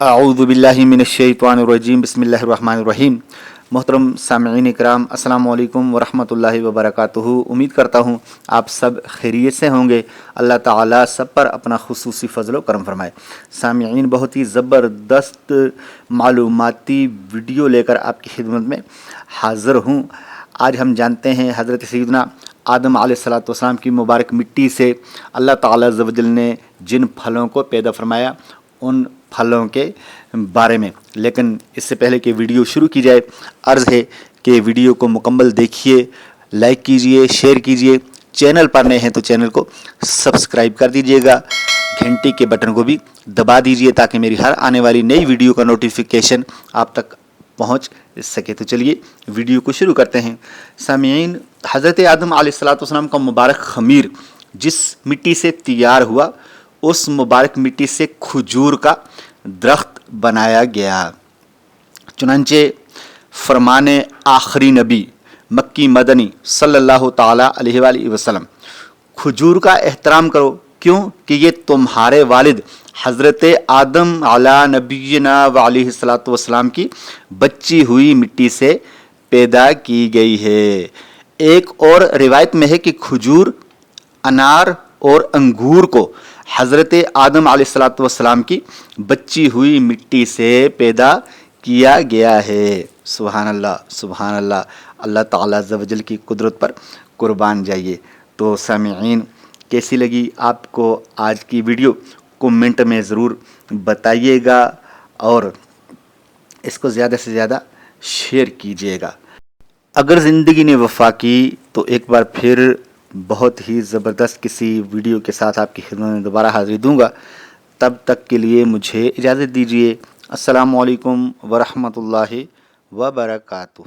اعوذ باللہ من الشیطان الرجیم بسم اللہ الرحمن الرحیم۔ محترم سامعین اکرام، السلام علیکم ورحمۃ اللہ وبرکاتہ۔ امید کرتا ہوں آپ سب خیریت سے ہوں گے۔ اللہ تعالیٰ سب پر اپنا خصوصی فضل و کرم فرمائے۔ سامعین، بہت ہی زبردست معلوماتی ویڈیو لے کر آپ کی خدمت میں حاضر ہوں۔ آج ہم جانتے ہیں حضرت سیدنا آدم علیہ السلام کی مبارک مٹی سے اللہ تعالیٰ عز و جل نے جن پھلوں کو پیدا فرمایا ان پھلوں کے بارے میں۔ لیکن اس سے پہلے کہ ویڈیو شروع کی جائے، عرض ہے کہ ویڈیو کو مکمل دیکھیے، لائک کیجئے، شیئر کیجئے، چینل پر نئے ہیں تو چینل کو سبسکرائب کر دیجئے گا، گھنٹی کے بٹن کو بھی دبا دیجئے تاکہ میری ہر آنے والی نئی ویڈیو کا نوٹیفیکیشن آپ تک پہنچ سکے۔ تو چلیے ویڈیو کو شروع کرتے ہیں۔ سامعین، حضرت آدم علیہ السلام کا مبارک خمیر جس مٹی سے تیار ہوا، اس مبارک مٹی سے کھجور کا درخت بنایا گیا۔ چنانچہ فرمان آخری نبی مکی مدنی صلی اللہ تعالی علیہ وآلہ وسلم، کھجور کا احترام کرو، کیوں کہ یہ تمہارے والد حضرت آدم علی نبینا و علیہ السلام کی بچی ہوئی مٹی سے پیدا کی گئی ہے۔ ایک اور روایت میں ہے کہ کھجور، انار اور انگور کو حضرت آدم علیہ السلام کی بچی ہوئی مٹی سے پیدا کیا گیا ہے۔ سبحان اللہ، سبحان اللہ، اللہ تعالیٰ عز و جل کی قدرت پر قربان جائیے۔ تو سامعین، کیسی لگی آپ کو آج کی ویڈیو؟ کومنٹ میں ضرور بتائیے گا اور اس کو زیادہ سے زیادہ شیئر کیجیے گا۔ اگر زندگی نے وفا کی تو ایک بار پھر بہت ہی زبردست کسی ویڈیو کے ساتھ آپ کی خدمت میں دوبارہ حاضری دوں گا۔ تب تک کے لیے مجھے اجازت دیجیے۔ السلام علیکم ورحمۃ اللہ وبرکاتہ۔